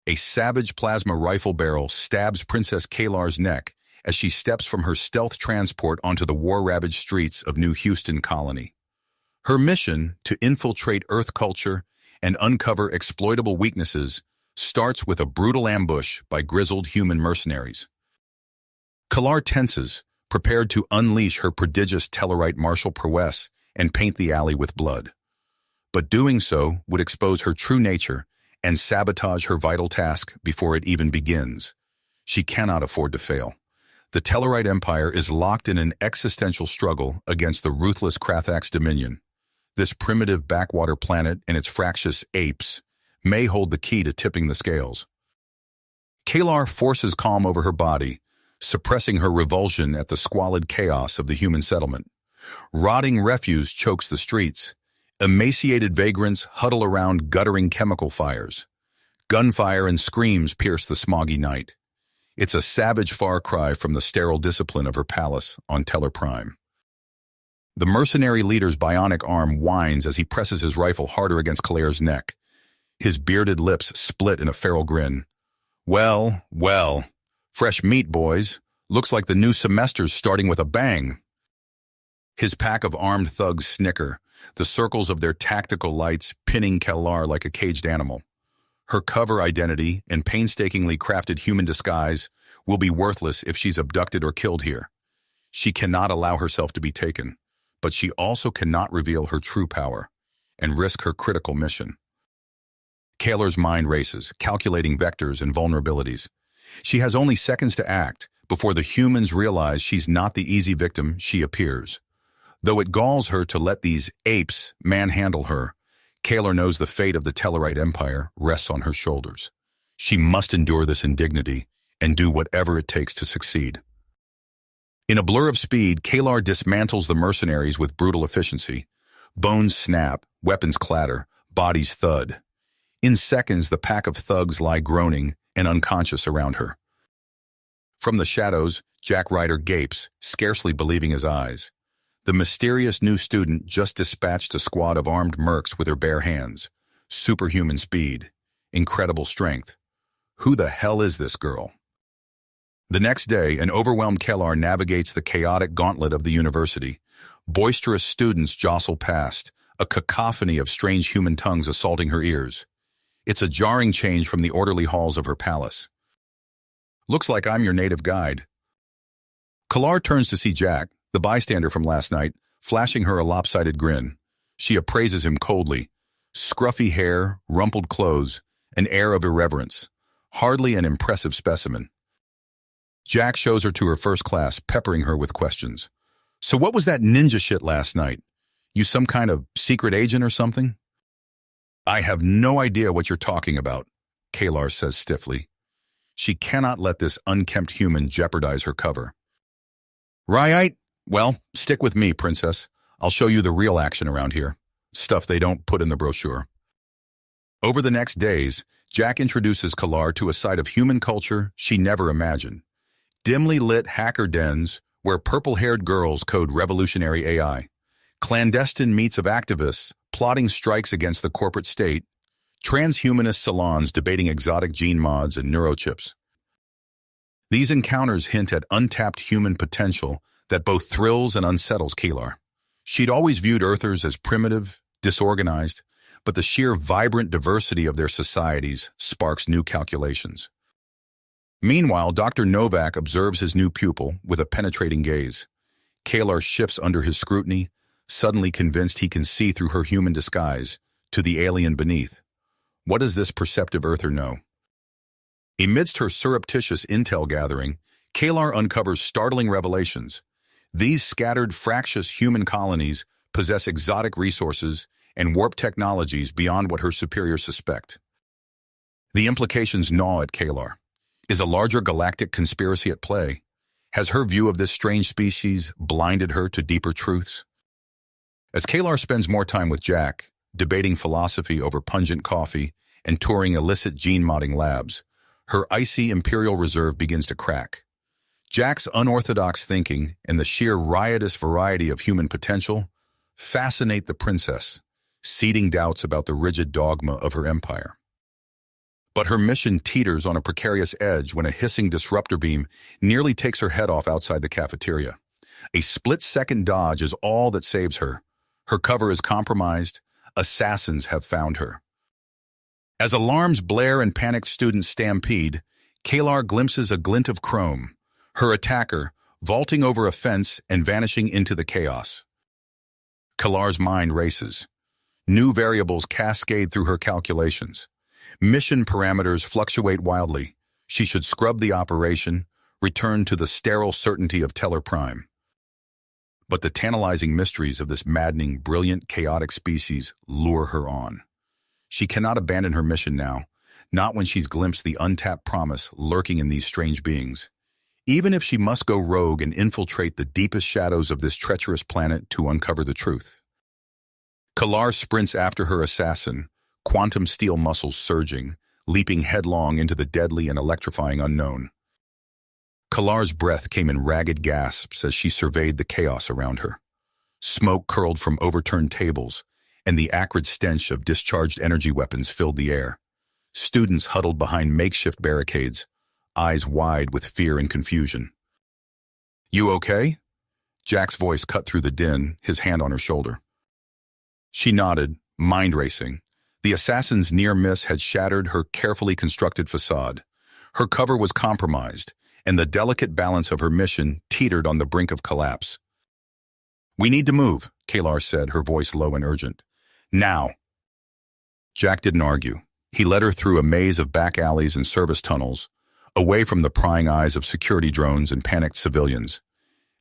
A savage plasma rifle barrel stabs Princess Kalar's neck as she steps from her stealth transport onto the war-ravaged streets of New Houston Colony. Her mission, to infiltrate Earth culture and uncover exploitable weaknesses, starts with a brutal ambush by grizzled human mercenaries. Kalar tenses, prepared to unleash her prodigious Tellarite martial prowess and paint the alley with blood. But doing so would expose her true nature and sabotage her vital task before it even begins. She cannot afford to fail. The Tellarite Empire is locked in an existential struggle against the ruthless Krathax dominion. This primitive backwater planet and its fractious apes may hold the key to tipping the scales. Kalar forces calm over her body, suppressing her revulsion at the squalid chaos of the human settlement. Rotting refuse chokes the streets. Emaciated vagrants huddle around guttering chemical fires. Gunfire and screams pierce the smoggy night. It's a savage far cry from the sterile discipline of her palace on Tellar Prime. The mercenary leader's bionic arm whines as he presses his rifle harder against Kalar's neck. His bearded lips split in a feral grin. Well, well. Fresh meat, boys. Looks like the new semester's starting with a bang. His pack of armed thugs snicker, the circles of their tactical lights pinning Kalar like a caged animal. Her cover identity and painstakingly crafted human disguise will be worthless if she's abducted or killed here. She cannot allow herself to be taken, but she also cannot reveal her true power and risk her critical mission. Kalar's mind races, calculating vectors and vulnerabilities. She has only seconds to act before the humans realize she's not the easy victim she appears. Though it galls her to let these apes manhandle her, Kalar knows the fate of the Tellarite Empire rests on her shoulders. She must endure this indignity and do whatever it takes to succeed. In a blur of speed, Kalar dismantles the mercenaries with brutal efficiency. Bones snap, weapons clatter, bodies thud. In seconds, the pack of thugs lie groaning and unconscious around her. From the shadows, Jack Ryder gapes, scarcely believing his eyes. The mysterious new student just dispatched a squad of armed mercs with her bare hands. Superhuman speed. Incredible strength. Who the hell is this girl? The next day, an overwhelmed Kalar navigates the chaotic gauntlet of the university. Boisterous students jostle past, a cacophony of strange human tongues assaulting her ears. It's a jarring change from the orderly halls of her palace. Looks like I'm your native guide. Kalar turns to see Jack, the bystander from last night, flashing her a lopsided grin. She appraises him coldly. Scruffy hair, rumpled clothes, an air of irreverence. Hardly an impressive specimen. Jack shows her to her first class, peppering her with questions. So what was that ninja shit last night? You some kind of secret agent or something? I have no idea what you're talking about, Kalar says stiffly. She cannot let this unkempt human jeopardize her cover. Right? Well, stick with me, princess. I'll show you the real action around here. Stuff they don't put in the brochure. Over the next days, Jack introduces Kalar to a side of human culture she never imagined. Dimly lit hacker dens where purple-haired girls code revolutionary AI. Clandestine meets of activists plotting strikes against the corporate state. Transhumanist salons debating exotic gene mods and neurochips. These encounters hint at untapped human potential that both thrills and unsettles Kalar. She'd always viewed Earthers as primitive, disorganized, but the sheer vibrant diversity of their societies sparks new calculations. Meanwhile, Dr. Novak observes his new pupil with a penetrating gaze. Kalar shifts under his scrutiny, suddenly convinced he can see through her human disguise to the alien beneath. What does this perceptive Earther know? Amidst her surreptitious intel gathering, Kalar uncovers startling revelations. These scattered, fractious human colonies possess exotic resources and warp technologies beyond what her superiors suspect. The implications gnaw at Kalar. Is a larger galactic conspiracy at play? Has her view of this strange species blinded her to deeper truths? As Kalar spends more time with Jack, debating philosophy over pungent coffee and touring illicit gene-modding labs, her icy imperial reserve begins to crack. Jack's unorthodox thinking and the sheer riotous variety of human potential fascinate the princess, seeding doubts about the rigid dogma of her empire. But her mission teeters on a precarious edge when a hissing disruptor beam nearly takes her head off outside the cafeteria. A split-second dodge is all that saves her. Her cover is compromised. Assassins have found her. As alarms blare and panicked students stampede, Kalar glimpses a glint of chrome, her attacker vaulting over a fence and vanishing into the chaos. Kalar's mind races. New variables cascade through her calculations. Mission parameters fluctuate wildly. She should scrub the operation, return to the sterile certainty of Teller Prime. But the tantalizing mysteries of this maddening, brilliant, chaotic species lure her on. She cannot abandon her mission now, not when she's glimpsed the untapped promise lurking in these strange beings. Even if she must go rogue and infiltrate the deepest shadows of this treacherous planet to uncover the truth. Kalar sprints after her assassin, quantum steel muscles surging, leaping headlong into the deadly and electrifying unknown. Kalar's breath came in ragged gasps as she surveyed the chaos around her. Smoke curled from overturned tables, and the acrid stench of discharged energy weapons filled the air. Students huddled behind makeshift barricades, eyes wide with fear and confusion. "You okay?" Jack's voice cut through the din, his hand on her shoulder. She nodded, mind racing. The assassin's near miss had shattered her carefully constructed facade. Her cover was compromised, and the delicate balance of her mission teetered on the brink of collapse. "We need to move," Kalar said, her voice low and urgent. "Now." Jack didn't argue. He led her through a maze of back alleys and service tunnels, away from the prying eyes of security drones and panicked civilians.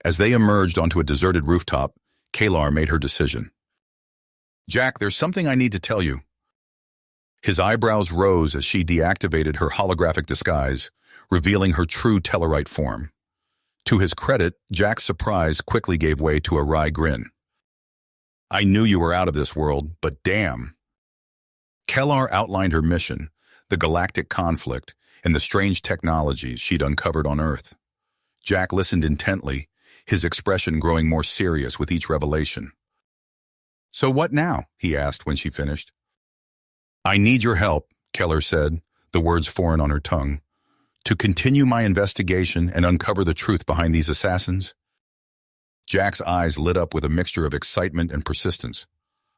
As they emerged onto a deserted rooftop, Kalar made her decision. "Jack, there's something I need to tell you." His eyebrows rose as she deactivated her holographic disguise, revealing her true Tellarite form. To his credit, Jack's surprise quickly gave way to a wry grin. "I knew you were out of this world, but damn." Kalar outlined her mission, the galactic conflict, and the strange technologies she'd uncovered on Earth. Jack listened intently, his expression growing more serious with each revelation. "So what now?" he asked when she finished. "I need your help," Keller said, the words foreign on her tongue, "to continue my investigation and uncover the truth behind these assassins." Jack's eyes lit up with a mixture of excitement and persistence.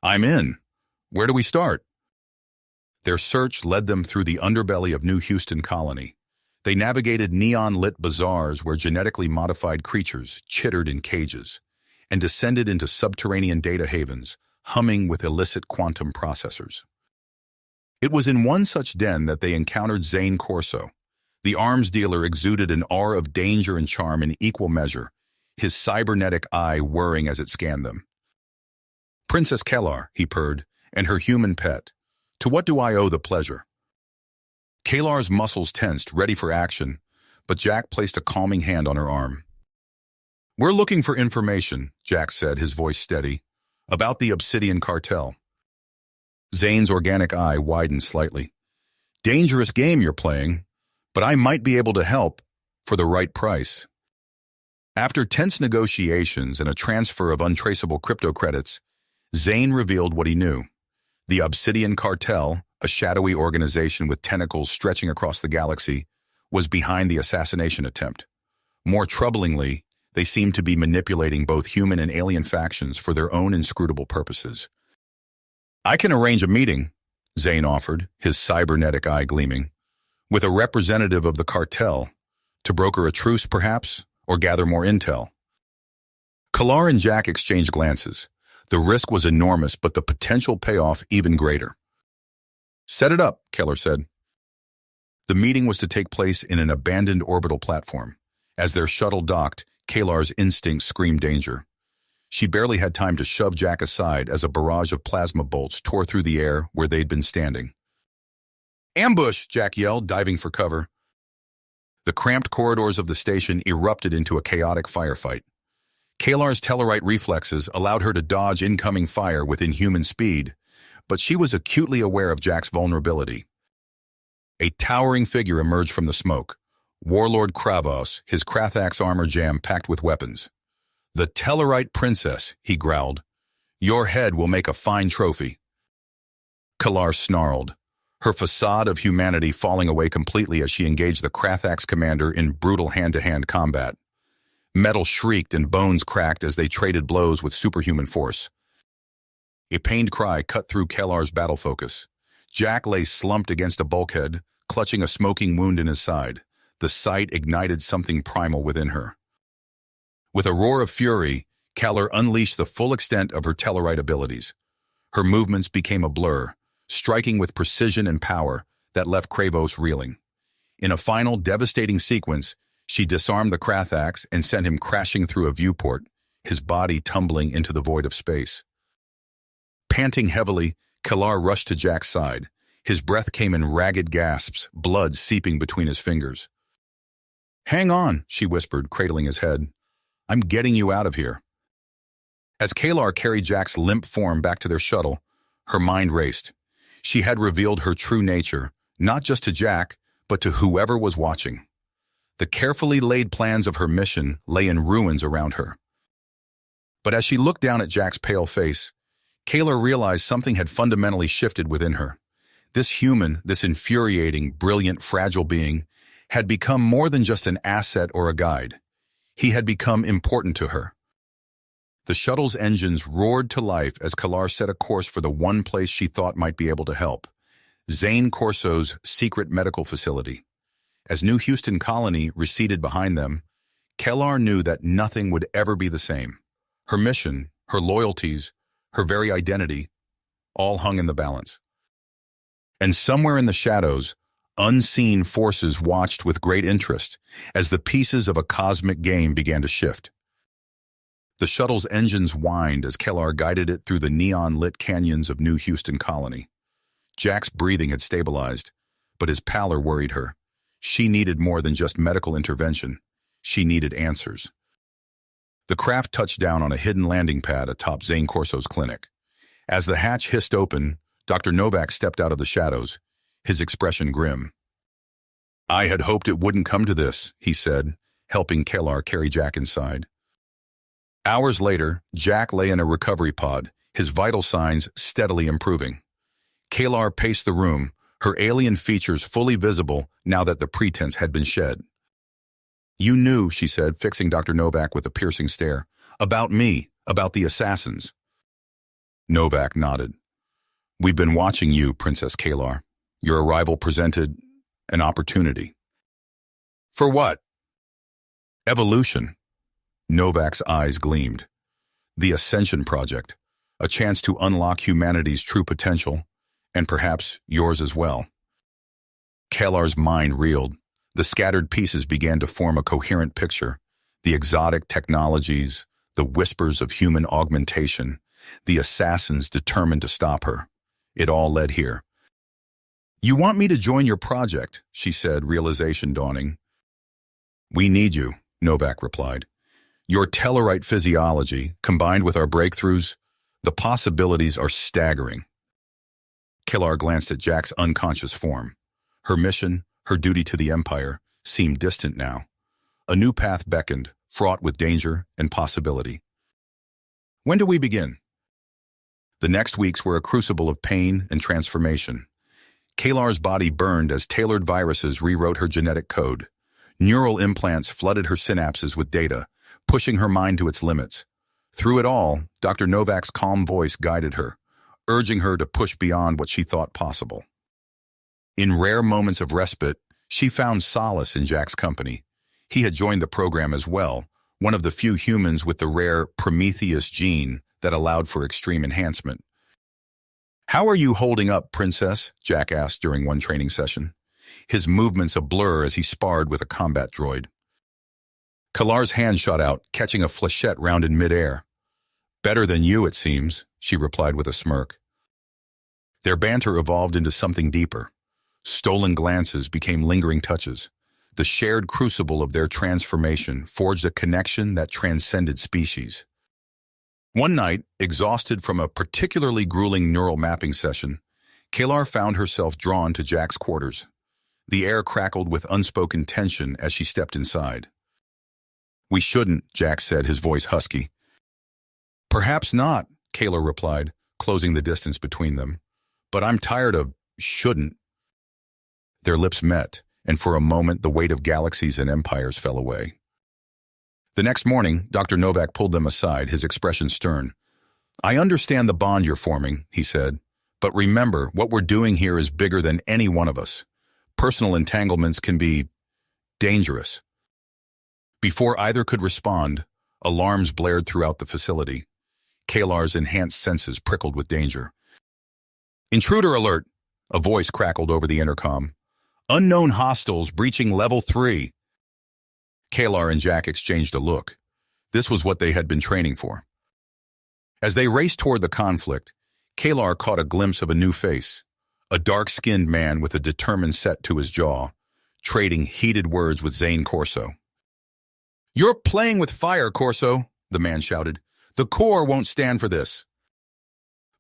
"I'm in. Where do we start?" Their search led them through the underbelly of New Houston Colony. They navigated neon-lit bazaars where genetically modified creatures chittered in cages, and descended into subterranean data havens, humming with illicit quantum processors. It was in one such den that they encountered Zane Corso. The arms dealer exuded an aura of danger and charm in equal measure, his cybernetic eye whirring as it scanned them. "Princess Kalar," he purred, "and her human pet. To what do I owe the pleasure?" Kalar's muscles tensed, ready for action, but Jack placed a calming hand on her arm. "We're looking for information," Jack said, his voice steady, "about the Obsidian Cartel." Zane's organic eye widened slightly. "Dangerous game you're playing, but I might be able to help for the right price." After tense negotiations and a transfer of untraceable crypto credits, Zane revealed what he knew. The Obsidian Cartel, a shadowy organization with tentacles stretching across the galaxy, was behind the assassination attempt. More troublingly, they seemed to be manipulating both human and alien factions for their own inscrutable purposes. "I can arrange a meeting," Zane offered, his cybernetic eye gleaming, "with a representative of the cartel, to broker a truce, perhaps, or gather more intel." Kalar and Jack exchanged glances. The risk was enormous, but the potential payoff even greater. "Set it up," Keller said. The meeting was to take place in an abandoned orbital platform. As their shuttle docked, Kalar's instincts screamed danger. She barely had time to shove Jack aside as a barrage of plasma bolts tore through the air where they'd been standing. "Ambush!" Jack yelled, diving for cover. The cramped corridors of the station erupted into a chaotic firefight. Kalar's Tellarite reflexes allowed her to dodge incoming fire within human speed, but she was acutely aware of Jack's vulnerability. A towering figure emerged from the smoke. Warlord Kravos, his Krathax armor jam-packed with weapons. "The Tellarite princess," he growled. "Your head will make a fine trophy." Kalar snarled. her facade of humanity falling away completely as she engaged the Krathax commander in brutal hand-to-hand combat. Metal shrieked and bones cracked as they traded blows with superhuman force. A pained cry cut through Kellar's battle focus. Jack lay slumped against a bulkhead, clutching a smoking wound in his side. The sight ignited something primal within her. With a roar of fury, Kellar unleashed the full extent of her Tellarite abilities. Her movements became a blur, striking with precision and power that left Kravos reeling. In a final devastating sequence, she disarmed the Krathax and sent him crashing through a viewport, his body tumbling into the void of space. Panting heavily, Kellar rushed to Jack's side. His breath came in ragged gasps, blood seeping between his fingers. "Hang on," she whispered, cradling his head. "I'm getting you out of here." As Kellar carried Jack's limp form back to their shuttle, her mind raced. She had revealed her true nature, not just to Jack, but to whoever was watching. The carefully laid plans of her mission lay in ruins around her. But as she looked down at Jack's pale face, Kellar realized something had fundamentally shifted within her. This human, this infuriating, brilliant, fragile being, had become more than just an asset or a guide. He had become important to her. The shuttle's engines roared to life as Kellar set a course for the one place she thought might be able to help: Zane Corso's secret medical facility. As New Houston Colony receded behind them, Kellar knew that nothing would ever be the same. Her mission, her loyalties, her very identity, all hung in the balance. And somewhere in the shadows, unseen forces watched with great interest as the pieces of a cosmic game began to shift. The shuttle's engines whined as Kellar guided it through the neon-lit canyons of New Houston Colony. Jack's breathing had stabilized, but his pallor worried her. She needed more than just medical intervention. She needed answers. The craft touched down on a hidden landing pad atop Zane Corso's clinic. As the hatch hissed open, Dr. Novak stepped out of the shadows, his expression grim. "I had hoped it wouldn't come to this," he said, helping Kellar carry Jack inside. Hours later, Jack lay in a recovery pod, his vital signs steadily improving. Kellar paced the room, her alien features fully visible now that the pretense had been shed. "You knew," she said, fixing Dr. Novak with a piercing stare, "about me, about the assassins." Novak nodded. "We've been watching you, Princess Kellar. Your arrival presented an opportunity." "For what?" "Evolution." Novak's eyes gleamed. "The Ascension Project, a chance to unlock humanity's true potential, and perhaps yours as well." Kellar's mind reeled. The scattered pieces began to form a coherent picture. The exotic technologies, the whispers of human augmentation, the assassins determined to stop her. It all led here. "You want me to join your project," she said, realization dawning. "We need you," Novak replied. "Your Tellarite physiology, combined with our breakthroughs, the possibilities are staggering." Kellar glanced at Jack's unconscious form. Her mission, her duty to the Empire, seemed distant now. A new path beckoned, fraught with danger and possibility. "When do we begin?" The next weeks were a crucible of pain and transformation. Kellar's body burned as tailored viruses rewrote her genetic code. Neural implants flooded her synapses with data, pushing her mind to its limits. Through it all, Dr. Novak's calm voice guided her, urging her to push beyond what she thought possible. In rare moments of respite, she found solace in Jack's company. He had joined the program as well, one of the few humans with the rare Prometheus gene that allowed for extreme enhancement. "How are you holding up, Princess?" Jack asked during one training session, his movements a blur as he sparred with a combat droid. Kellar's hand shot out, catching a flechette round in midair. "Better than you, it seems," she replied with a smirk. Their banter evolved into something deeper. Stolen glances became lingering touches. The shared crucible of their transformation forged a connection that transcended species. One night, exhausted from a particularly grueling neural mapping session, Kellar found herself drawn to Jack's quarters. The air crackled with unspoken tension as she stepped inside. "We shouldn't," Jack said, his voice husky. "Perhaps not," Kellar replied, closing the distance between them. "But I'm tired of shouldn't." Their lips met, and for a moment the weight of galaxies and empires fell away. The next morning, Dr. Novak pulled them aside, his expression stern. "I understand the bond you're forming," he said, "but remember, what we're doing here is bigger than any one of us. Personal entanglements can be dangerous." Before either could respond, alarms blared throughout the facility. Kalar's enhanced senses prickled with danger. "Intruder alert!" A voice crackled over the intercom. "Unknown hostiles breaching level 3. Kalar and Jack exchanged a look. This was what they had been training for. As they raced toward the conflict, Kalar caught a glimpse of a new face, a dark-skinned man with a determined set to his jaw, trading heated words with Zane Corso. "You're playing with fire, Corso," the man shouted. "The Corps won't stand for this."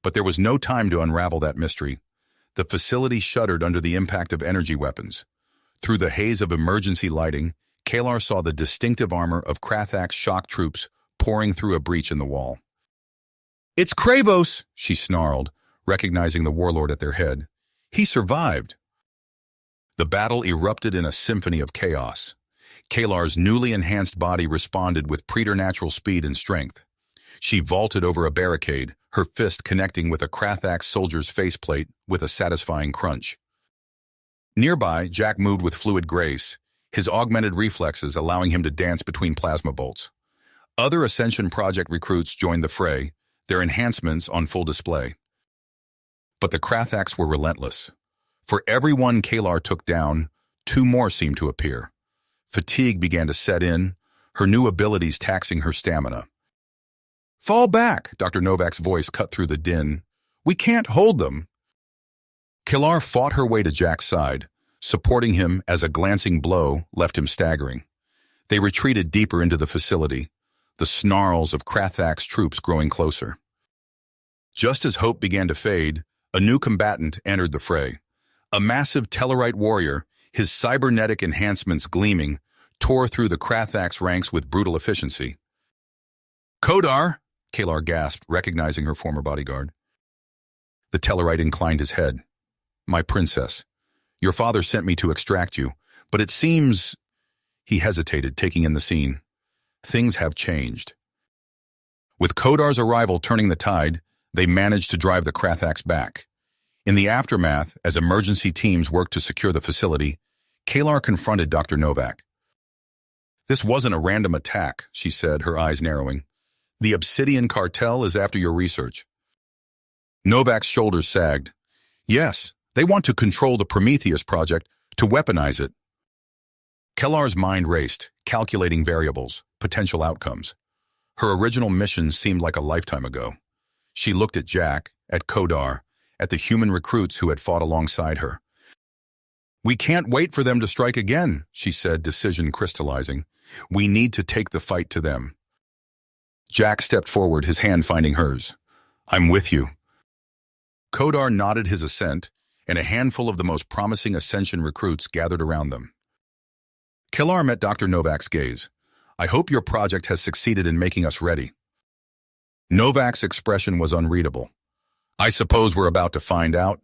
But there was no time to unravel that mystery. The facility shuddered under the impact of energy weapons. Through the haze of emergency lighting, Kalar saw the distinctive armor of Krathak's shock troops pouring through a breach in the wall. "It's Kravos," she snarled, recognizing the warlord at their head. "He survived." The battle erupted in a symphony of chaos. Kalar's newly enhanced body responded with preternatural speed and strength. She vaulted over a barricade, her fist connecting with a Krathak soldier's faceplate with a satisfying crunch. Nearby, Jack moved with fluid grace, his augmented reflexes allowing him to dance between plasma bolts. Other Ascension Project recruits joined the fray, their enhancements on full display. But the Krathaks were relentless. For every one Kalar took down, 2 more seemed to appear. Fatigue began to set in, her new abilities taxing her stamina. "Fall back," Dr. Novak's voice cut through the din. "We can't hold them." Kalar fought her way to Jack's side, supporting him as a glancing blow left him staggering. They retreated deeper into the facility, the snarls of Krathak's troops growing closer. Just as hope began to fade, a new combatant entered the fray. A massive Tellarite warrior, his cybernetic enhancements gleaming, tore through the Krathak's ranks with brutal efficiency. "Kodar!" Kalar gasped, recognizing her former bodyguard. The Tellarite inclined his head. "My princess, your father sent me to extract you, but it seems—" He hesitated, taking in the scene. Things have changed. With Kodar's arrival turning the tide, they managed to drive the Krathaks back. In the aftermath, as emergency teams worked to secure the facility, Kalar confronted Dr. Novak. "This wasn't a random attack," she said, her eyes narrowing. "The Obsidian Cartel is after your research." Novak's shoulders sagged. "Yes, they want to control the Prometheus project, to weaponize it." Kalar's mind raced, calculating variables, potential outcomes. Her original mission seemed like a lifetime ago. She looked at Jack, at Kodar, at the human recruits who had fought alongside her. "We can't wait for them to strike again," she said, decision crystallizing. "We need to take the fight to them." Jack stepped forward, his hand finding hers. "I'm with you." Kodar nodded his assent, and a handful of the most promising Ascension recruits gathered around them. Kalar met Dr. Novak's gaze. "I hope your project has succeeded in making us ready." Novak's expression was unreadable. "I suppose we're about to find out."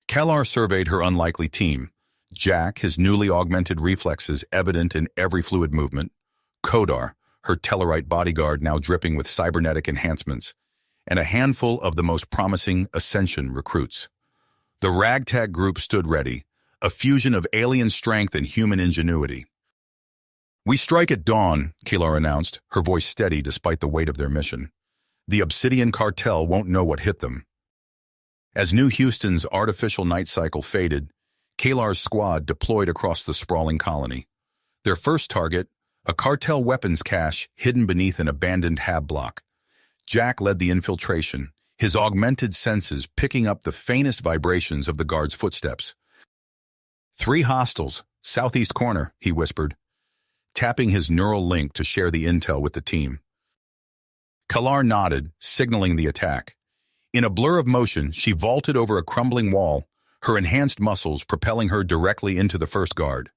Kalar surveyed her unlikely team. Jack, his newly augmented reflexes evident in every fluid movement. Kodar, her Tellarite bodyguard now dripping with cybernetic enhancements. And a handful of the most promising Ascension recruits. The ragtag group stood ready, a fusion of alien strength and human ingenuity. "We strike at dawn," Kalar announced, her voice steady despite the weight of their mission. "The Obsidian Cartel won't know what hit them." As New Houston's artificial night cycle faded, Kalar's squad deployed across the sprawling colony. Their first target, a cartel weapons cache hidden beneath an abandoned hab block. Jack led the infiltration, his augmented senses picking up the faintest vibrations of the guard's footsteps. "3 hostiles, southeast corner," he whispered, tapping his neural link to share the intel with the team. Kalar nodded, signaling the attack. In a blur of motion, she vaulted over a crumbling wall, her enhanced muscles propelling her directly into the first guard.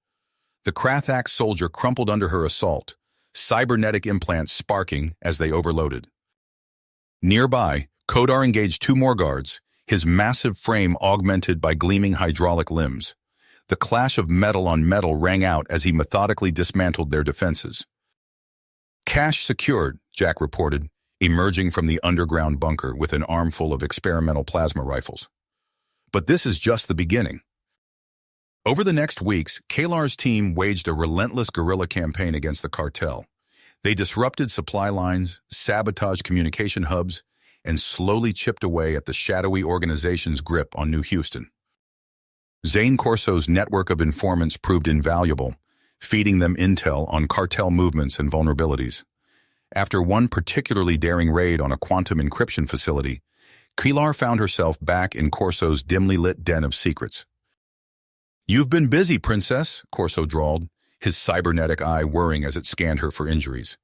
The Krathak soldier crumpled under her assault, cybernetic implants sparking as they overloaded. Nearby, Kodar engaged 2 more guards, his massive frame augmented by gleaming hydraulic limbs. The clash of metal on metal rang out as he methodically dismantled their defenses. "Cache secured," Jack reported, emerging from the underground bunker with an armful of experimental plasma rifles. But this is just the beginning. Over the next weeks, Kalar's team waged a relentless guerrilla campaign against the cartel. They disrupted supply lines, sabotaged communication hubs, and slowly chipped away at the shadowy organization's grip on New Houston. Zane Corso's network of informants proved invaluable, feeding them intel on cartel movements and vulnerabilities. After one particularly daring raid on a quantum encryption facility, Kalar found herself back in Corso's dimly lit den of secrets. "You've been busy, Princess," Corso drawled, his cybernetic eye whirring as it scanned her for injuries.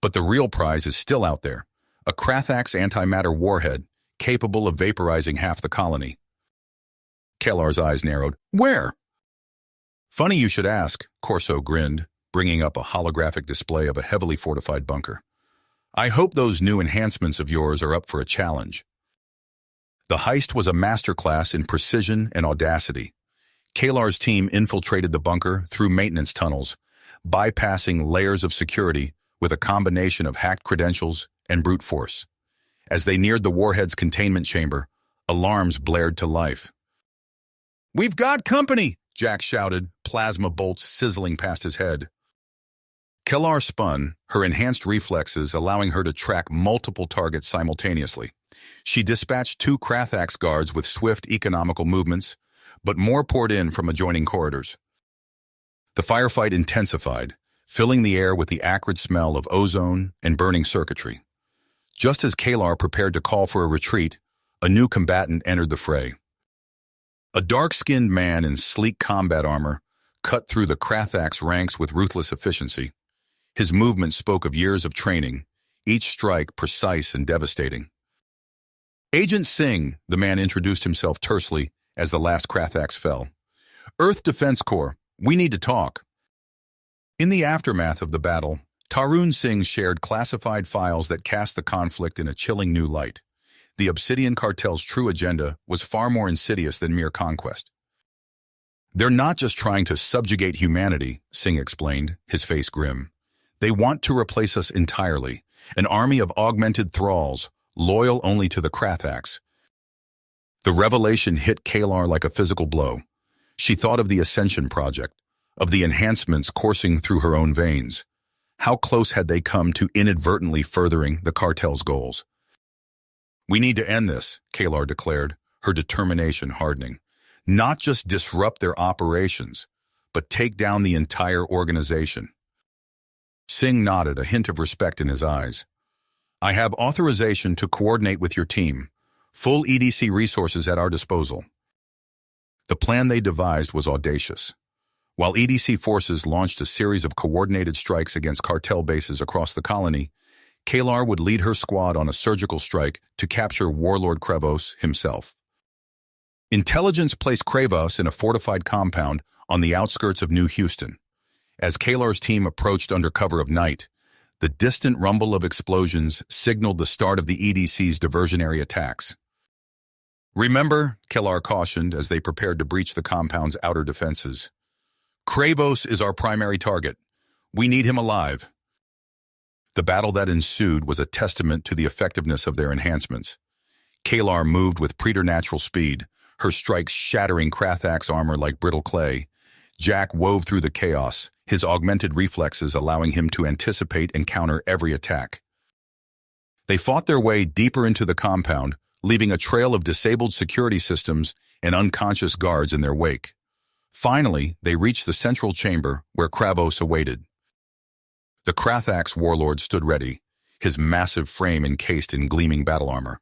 "But the real prize is still out there, a Krathax antimatter warhead capable of vaporizing half the colony." Kalar's eyes narrowed. "Where?" "Funny you should ask," Corso grinned, bringing up a holographic display of a heavily fortified bunker. "I hope those new enhancements of yours are up for a challenge." The heist was a masterclass in precision and audacity. Kalar's team infiltrated the bunker through maintenance tunnels, bypassing layers of security with a combination of hacked credentials and brute force. As they neared the warhead's containment chamber, alarms blared to life. "We've got company!" Jack shouted, plasma bolts sizzling past his head. Kalar spun, her enhanced reflexes allowing her to track multiple targets simultaneously. She dispatched 2 Krathax guards with swift, economical movements, but more poured in from adjoining corridors. The firefight intensified, filling the air with the acrid smell of ozone and burning circuitry. Just as Kalar prepared to call for a retreat, a new combatant entered the fray. A dark-skinned man in sleek combat armor cut through the Krathax ranks with ruthless efficiency. His movement spoke of years of training, each strike precise and devastating. "Agent Singh," the man introduced himself tersely as the last Krathax fell. "Earth Defense Corps, we need to talk." In the aftermath of the battle, Tarun Singh shared classified files that cast the conflict in a chilling new light. The Obsidian Cartel's true agenda was far more insidious than mere conquest. "They're not just trying to subjugate humanity," Singh explained, his face grim. "They want to replace us entirely, an army of augmented thralls, loyal only to the Krathax." The revelation hit Kalar like a physical blow. She thought of the Ascension Project, of the enhancements coursing through her own veins. How close had they come to inadvertently furthering the cartel's goals? "We need to end this," Kalar declared, her determination hardening. "Not just disrupt their operations, but take down the entire organization." Singh nodded, a hint of respect in his eyes. "I have authorization to coordinate with your team. Full EDC resources at our disposal." The plan they devised was audacious. While EDC forces launched a series of coordinated strikes against cartel bases across the colony, Kalar would lead her squad on a surgical strike to capture Warlord Krevos himself. Intelligence placed Krevos in a fortified compound on the outskirts of New Houston. As Kalar's team approached under cover of night, the distant rumble of explosions signaled the start of the EDC's diversionary attacks. "Remember," Kalar cautioned as they prepared to breach the compound's outer defenses, "Krevos is our primary target. We need him alive." The battle that ensued was a testament to the effectiveness of their enhancements. Kalar moved with preternatural speed, her strikes shattering Krathax armor like brittle clay. Jack wove through the chaos, his augmented reflexes allowing him to anticipate and counter every attack. They fought their way deeper into the compound, leaving a trail of disabled security systems and unconscious guards in their wake. Finally, they reached the central chamber where Krevos awaited. The Krathax warlord stood ready, his massive frame encased in gleaming battle armor.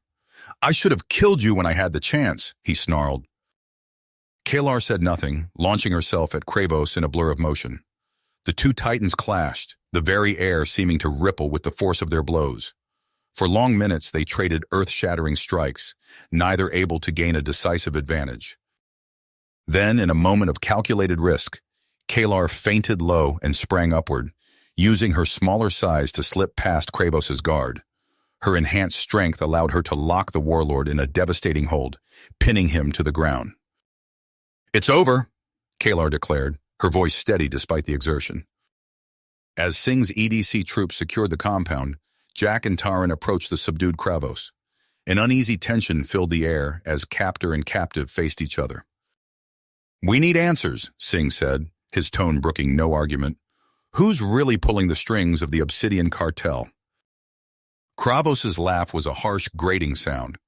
"I should have killed you when I had the chance," he snarled. Kalar said nothing, launching herself at Krevos in a blur of motion. The two titans clashed, the very air seeming to ripple with the force of their blows. For long minutes they traded earth-shattering strikes, neither able to gain a decisive advantage. Then, in a moment of calculated risk, Kalar feinted low and sprang upward, using her smaller size to slip past Krevos's guard. Her enhanced strength allowed her to lock the warlord in a devastating hold, pinning him to the ground. "It's over," Kalar declared, her voice steady despite the exertion. As Singh's EDC troops secured the compound, Jack and Taran approached the subdued Kravos. An uneasy tension filled the air as captor and captive faced each other. "We need answers," Singh said, his tone brooking no argument. "Who's really pulling the strings of the Obsidian cartel?" Kravos's laugh was a harsh, grating sound.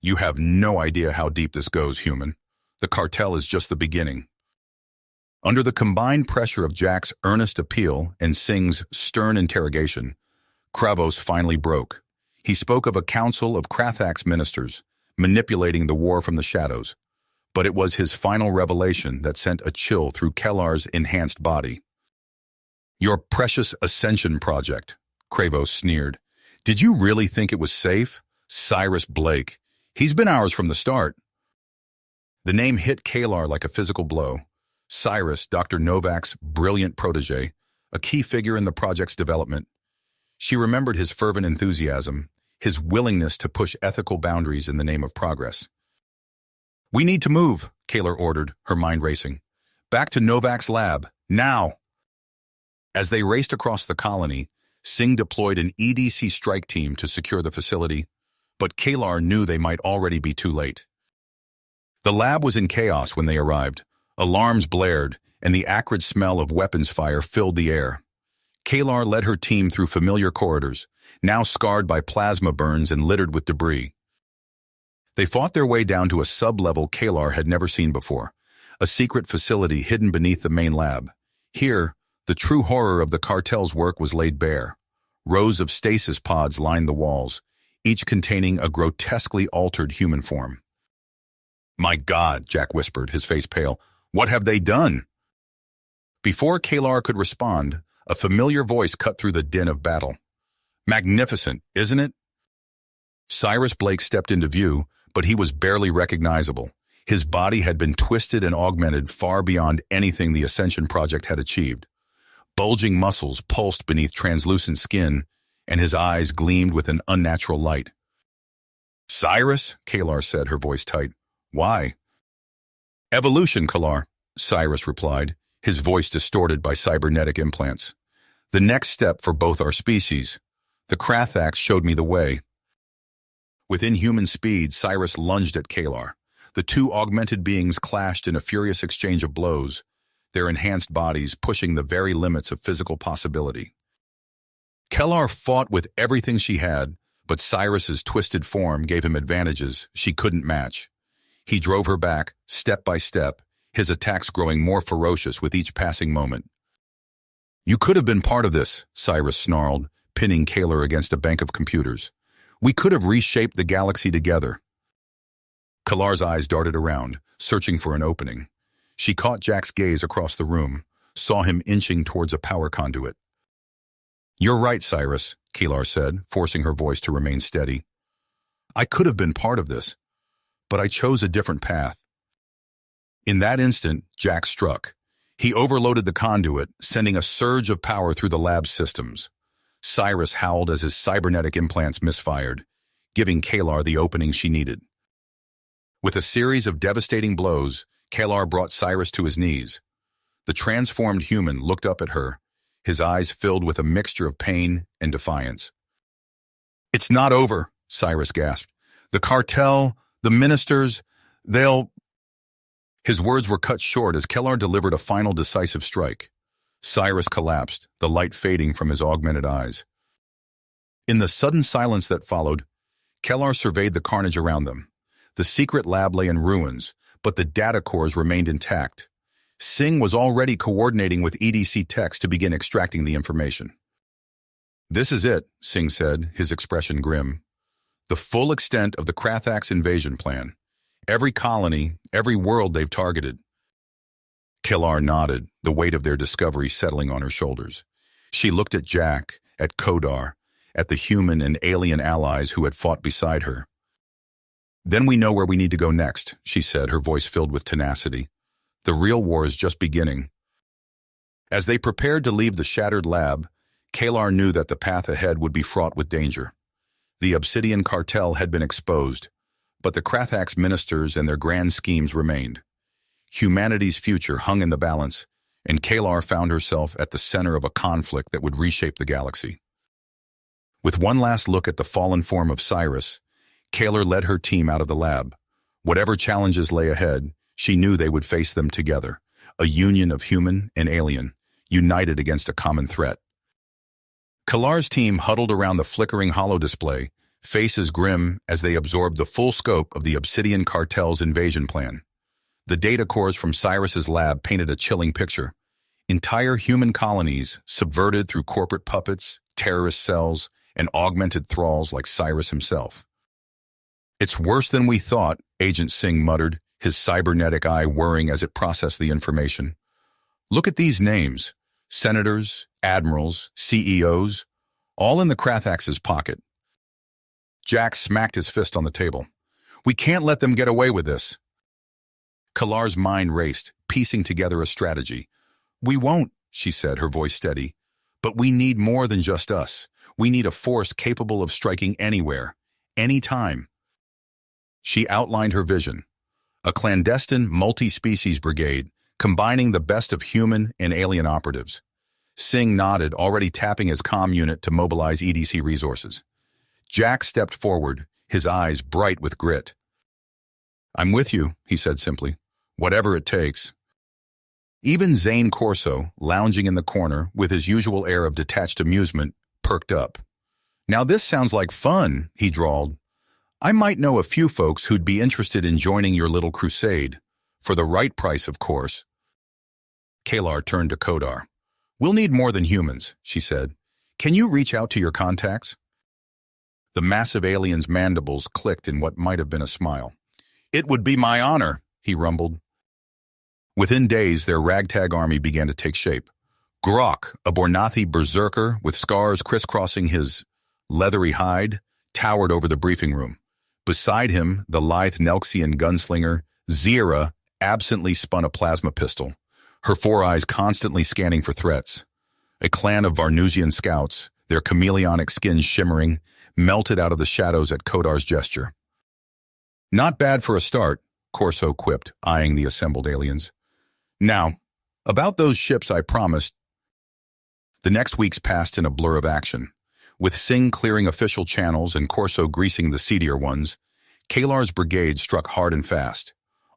"You have no idea how deep this goes, human. The cartel is just the beginning." Under the combined pressure of Jack's earnest appeal and Singh's stern interrogation, Kravos finally broke. He spoke of a council of Krathak's ministers, manipulating the war from the shadows. But it was his final revelation that sent a chill through Kellar's enhanced body. "Your precious Ascension project," Kravos sneered. "Did you really think it was safe? Cyrus Blake. He's been ours from the start." The name hit Kalar like a physical blow. Cyrus, Dr. Novak's brilliant protege, a key figure in the project's development. She remembered his fervent enthusiasm, his willingness to push ethical boundaries in the name of progress. "We need to move," Kalar ordered, her mind racing. "Back to Novak's lab, now!" As they raced across the colony, Singh deployed an EDC strike team to secure the facility, but Kalar knew they might already be too late. The lab was in chaos when they arrived. Alarms blared, and the acrid smell of weapons fire filled the air. Kalar led her team through familiar corridors, now scarred by plasma burns and littered with debris. They fought their way down to a sub-level Kalar had never seen before, a secret facility hidden beneath the main lab. Here, the true horror of the cartel's work was laid bare. Rows of stasis pods lined the walls, each containing a grotesquely altered human form. "My God," Jack whispered, his face pale. "What have they done?" Before Kalar could respond, a familiar voice cut through the din of battle. "Magnificent, isn't it?" Cyrus Blake stepped into view, but he was barely recognizable. His body had been twisted and augmented far beyond anything the Ascension Project had achieved. Bulging muscles pulsed beneath translucent skin, and his eyes gleamed with an unnatural light. "Cyrus," Kalar said, her voice tight. "Why?" "Evolution, Kalar," Cyrus replied, his voice distorted by cybernetic implants. "The next step for both our species. The Krathaks showed me the way." With inhuman speed, Cyrus lunged at Kalar. The two augmented beings clashed in a furious exchange of blows, their enhanced bodies pushing the very limits of physical possibility. Kalar fought with everything she had, but Cyrus's twisted form gave him advantages she couldn't match. He drove her back, step by step, his attacks growing more ferocious with each passing moment. "You could have been part of this," Cyrus snarled, pinning Kalar against a bank of computers. "We could have reshaped the galaxy together." Kalar's eyes darted around, searching for an opening. She caught Jack's gaze across the room, saw him inching towards a power conduit. "You're right, Cyrus," Kalar said, forcing her voice to remain steady. "I could have been part of this, but I chose a different path." In that instant, Jack struck. He overloaded the conduit, sending a surge of power through the lab's systems. Cyrus howled as his cybernetic implants misfired, giving Kalar the opening she needed. With a series of devastating blows, Kalar brought Cyrus to his knees. The transformed human looked up at her, his eyes filled with a mixture of pain and defiance. "It's not over," Cyrus gasped. "The cartel, the ministers, they'll—" His words were cut short as Kalar delivered a final decisive strike. Cyrus collapsed, the light fading from his augmented eyes. In the sudden silence that followed, Kalar surveyed the carnage around them. The secret lab lay in ruins, but the data cores remained intact. Singh was already coordinating with EDC techs to begin extracting the information. "This is it," Singh said, his expression grim. "The full extent of the Krathak's invasion plan. Every colony, every world they've targeted." Kalar nodded, the weight of their discovery settling on her shoulders. She looked at Jack, at Kodar, at the human and alien allies who had fought beside her. "Then we know where we need to go next," she said, her voice filled with tenacity. "The real war is just beginning." As they prepared to leave the shattered lab, Kalar knew that the path ahead would be fraught with danger. The Obsidian cartel had been exposed, but the Krathak's ministers and their grand schemes remained. humanity's future hung in the balance, and Kalar found herself at the center of a conflict that would reshape the galaxy. With one last look at the fallen form of Cyrus, Kalar led her team out of the lab. Whatever challenges lay ahead, she knew they would face them together, a union of human and alien, united against a common threat. Kalar's team huddled around the flickering holodisplay, faces grim as they absorbed the full scope of the Obsidian Cartel's invasion plan. The data cores from Cyrus's lab painted a chilling picture. Entire human colonies subverted through corporate puppets, terrorist cells, and augmented thralls like Cyrus himself. "It's worse than we thought," Agent Singh muttered, his cybernetic eye whirring as it processed the information. "Look at these names. Senators, admirals, CEOs, all in the Krathax's pocket." Jack smacked his fist on the table. "We can't let them get away with this." Kalar's mind raced, piecing together a strategy. "We won't," she said, her voice steady. "But we need more than just us. We need a force capable of striking anywhere, anytime." She outlined her vision. A clandestine, multi-species brigade, combining the best of human and alien operatives. Singh nodded, already tapping his comm unit to mobilize EDC resources. Jack stepped forward, his eyes bright with grit. "I'm with you," he said simply. "Whatever it takes." Even Zane Corso, lounging in the corner with his usual air of detached amusement, perked up. "Now this sounds like fun," he drawled. "I might know a few folks who'd be interested in joining your little crusade. For the right price, of course." Kalar turned to Kodar. "We'll need more than humans," she said. "Can you reach out to your contacts?" The massive alien's mandibles clicked in what might have been a smile. "It would be my honor," he rumbled. Within days, their ragtag army began to take shape. Grok, a Bornathi berserker with scars crisscrossing his leathery hide, towered over the briefing room. Beside him, the lithe Nelxian gunslinger, Zira, absently spun a plasma pistol, her four eyes constantly scanning for threats. A clan of Varnusian scouts, their chameleonic skins shimmering, melted out of the shadows at Kodar's gesture. "Not bad for a start," Corso quipped, eyeing the assembled aliens. "Now, about those ships I promised." The next weeks passed in a blur of action. With Singh clearing official channels and Corso greasing the seedier ones, Kalar's brigade struck hard and fast.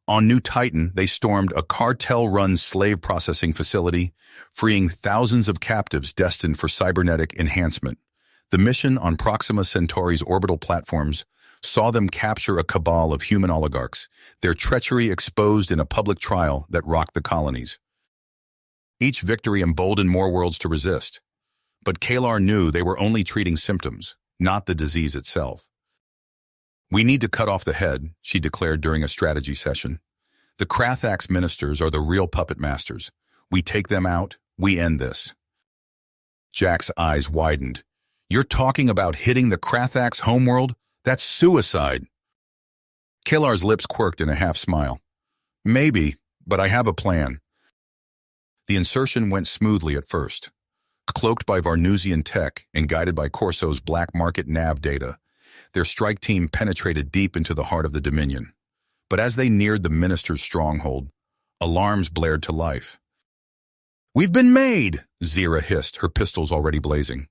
On New Titan, they stormed a cartel-run slave processing facility, freeing thousands of captives destined for cybernetic enhancement. The mission on Proxima Centauri's orbital platforms saw them capture a cabal of human oligarchs, their treachery exposed in a public trial that rocked the colonies. Each victory emboldened more worlds to resist. But Kalar knew they were only treating symptoms, not the disease itself. "We need to cut off the head," she declared during a strategy session. "The Krathax ministers are the real puppet masters. We take them out, we end this." Jack's eyes widened. "You're talking about hitting the Krathax homeworld? That's suicide." Kalar's lips quirked in a half-smile. "Maybe, but I have a plan." The insertion went smoothly at first. Cloaked by Varnusian tech and guided by Corso's black market nav data, their strike team penetrated deep into the heart of the Dominion. But as they neared the minister's stronghold, alarms blared to life. "We've been made!" Zira hissed, her pistols already blazing.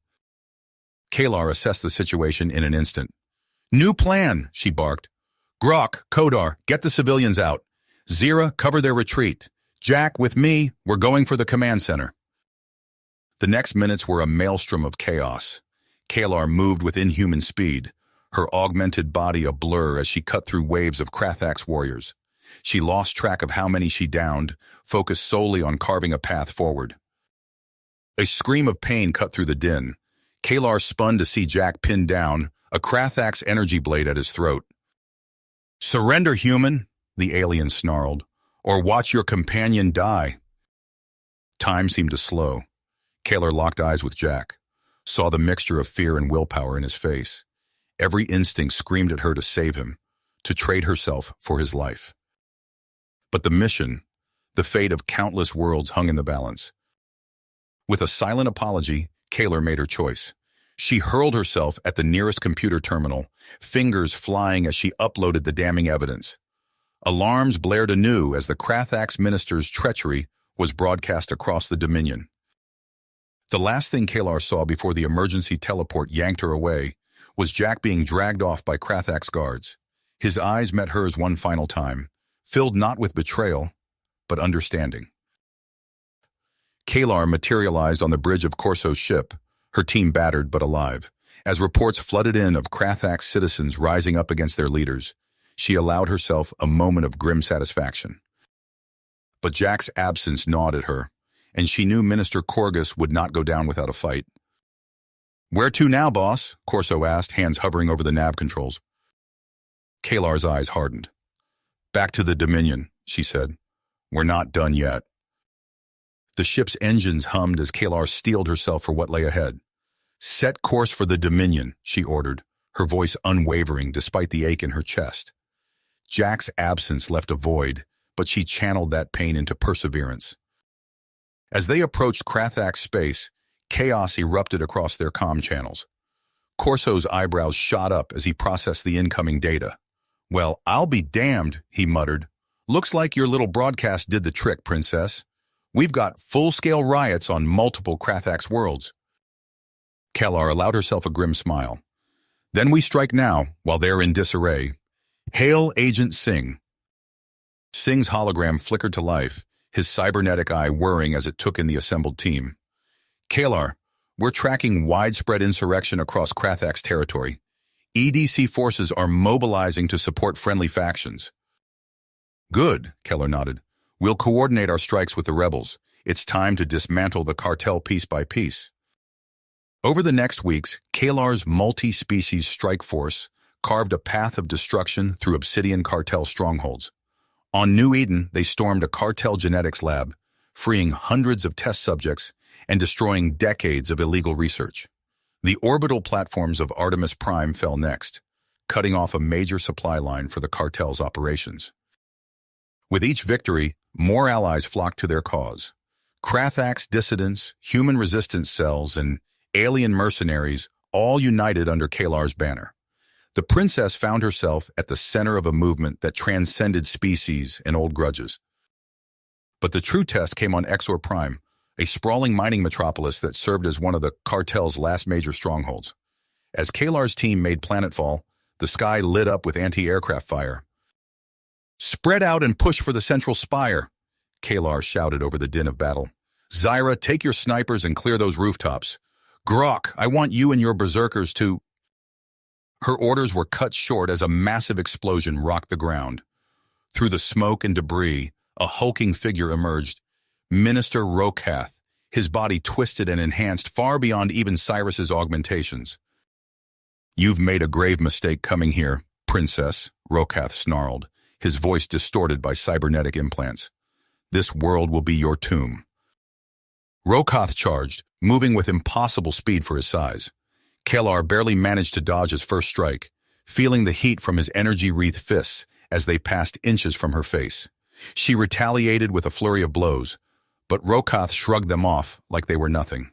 Kalar assessed the situation in an instant. "New plan," she barked. "Grok, Kodar, get the civilians out. Zira, cover their retreat. Jack, with me, we're going for the command center." The next minutes were a maelstrom of chaos. Kalar moved with inhuman speed, her augmented body a blur as she cut through waves of Krathax warriors. She lost track of how many she downed, focused solely on carving a path forward. A scream of pain cut through the din. Kalar spun to see Jack pinned down, a Krathax energy blade at his throat. "Surrender, human," the alien snarled, "or watch your companion die." Time seemed to slow. Kalar locked eyes with Jack, saw the mixture of fear and willpower in his face. Every instinct screamed at her to save him, to trade herself for his life. But the mission, the fate of countless worlds hung in the balance. With a silent apology, Kalar made her choice. She hurled herself at the nearest computer terminal, fingers flying as she uploaded the damning evidence. Alarms blared anew as the Krathax minister's treachery was broadcast across the Dominion. The last thing Kalar saw before the emergency teleport yanked her away was Jack being dragged off by Krathax guards. His eyes met hers one final time, filled not with betrayal, but understanding. Kalar materialized on the bridge of Corso's ship, her team battered but alive. As reports flooded in of Krathax citizens rising up against their leaders, she allowed herself a moment of grim satisfaction. But Jack's absence gnawed at her, and she knew Minister Corgus would not go down without a fight. "Where to now, boss?" Corso asked, hands hovering over the nav controls. Kalar's eyes hardened. "Back to the Dominion," she said. "We're not done yet." The ship's engines hummed as Kalar steeled herself for what lay ahead. "Set course for the Dominion," she ordered, her voice unwavering despite the ache in her chest. Jack's absence left a void, but she channeled that pain into perseverance. As they approached Krathax space, chaos erupted across their comm channels. Corso's eyebrows shot up as he processed the incoming data. "Well, I'll be damned," he muttered. "Looks like your little broadcast did the trick, Princess. We've got full-scale riots on multiple Krathax worlds." Kalar allowed herself a grim smile. "Then we strike now, while they're in disarray. Hail Agent Singh." Singh's hologram flickered to life, his cybernetic eye whirring as it took in the assembled team. "Kalar, we're tracking widespread insurrection across Krathax territory. EDC forces are mobilizing to support friendly factions." "Good," Keller nodded. "We'll coordinate our strikes with the rebels. It's time to dismantle the cartel piece by piece." Over the next weeks, Kalar's multi-species strike force carved a path of destruction through Obsidian cartel strongholds. On New Eden, they stormed a cartel genetics lab, freeing hundreds of test subjects and destroying decades of illegal research. The orbital platforms of Artemis Prime fell next, cutting off a major supply line for the cartel's operations. With each victory, more allies flocked to their cause. Krathax dissidents, human resistance cells, and alien mercenaries all united under Kalar's banner. The princess found herself at the center of a movement that transcended species and old grudges. But the true test came on Exor Prime, a sprawling mining metropolis that served as one of the cartel's last major strongholds. As Kalar's team made planetfall, the sky lit up with anti-aircraft fire. "Spread out and push for the central spire," Kalar shouted over the din of battle. "Zyra, take your snipers and clear those rooftops. Grok, I want you and your berserkers to—" Her orders were cut short as a massive explosion rocked the ground. Through the smoke and debris, a hulking figure emerged. Minister Rokath, his body twisted and enhanced far beyond even Cyrus's augmentations. "You've made a grave mistake coming here, Princess," Rokath snarled, his voice distorted by cybernetic implants. "This world will be your tomb." Rokath charged, moving with impossible speed for his size. Kalar barely managed to dodge his first strike, feeling the heat from his energy-wreathed fists as they passed inches from her face. She retaliated with a flurry of blows, but Rokath shrugged them off like they were nothing.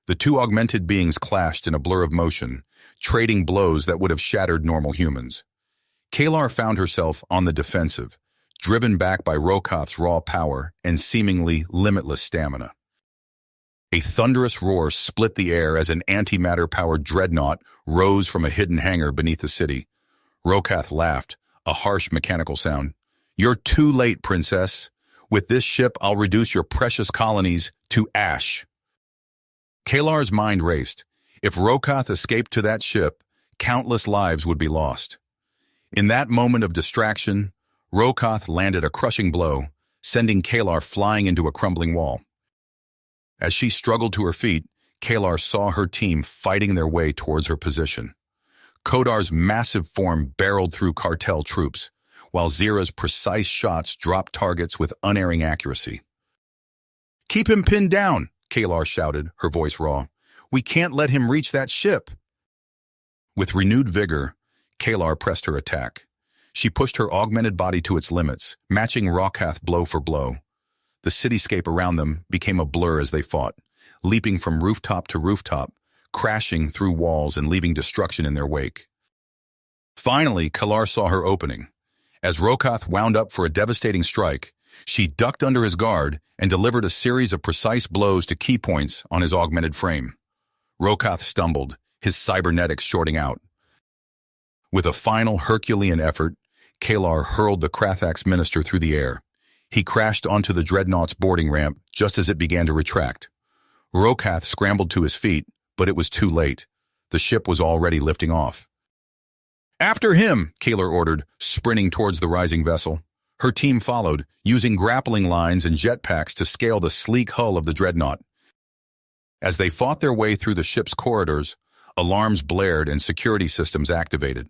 The two augmented beings clashed in a blur of motion, trading blows that would have shattered normal humans. Kalar found herself on the defensive, driven back by Rokath's raw power and seemingly limitless stamina. A thunderous roar split the air as an antimatter-powered dreadnought rose from a hidden hangar beneath the city. Rokath laughed, a harsh mechanical sound. "You're too late, Princess. With this ship, I'll reduce your precious colonies to ash." Kalar's mind raced. If Rokath escaped to that ship, countless lives would be lost. In that moment of distraction, Rokath landed a crushing blow, sending Kalar flying into a crumbling wall. As she struggled to her feet, Kalar saw her team fighting their way towards her position. Kodar's massive form barreled through cartel troops, while Zira's precise shots dropped targets with unerring accuracy. "Keep him pinned down," Kalar shouted, her voice raw. "We can't let him reach that ship." With renewed vigor, Kalar pressed her attack. She pushed her augmented body to its limits, matching Rokath blow for blow. The cityscape around them became a blur as they fought, leaping from rooftop to rooftop, crashing through walls and leaving destruction in their wake. Finally, Kalar saw her opening. As Rokoth wound up for a devastating strike, she ducked under his guard and delivered a series of precise blows to key points on his augmented frame. Rokoth stumbled, his cybernetics shorting out. With a final Herculean effort, Kalar hurled the Krathax minister through the air. He crashed onto the dreadnought's boarding ramp just as it began to retract. Rokoth scrambled to his feet, but it was too late. The ship was already lifting off. "After him," Kalar ordered, sprinting towards the rising vessel. Her team followed, using grappling lines and jetpacks to scale the sleek hull of the dreadnought. As they fought their way through the ship's corridors, alarms blared and security systems activated.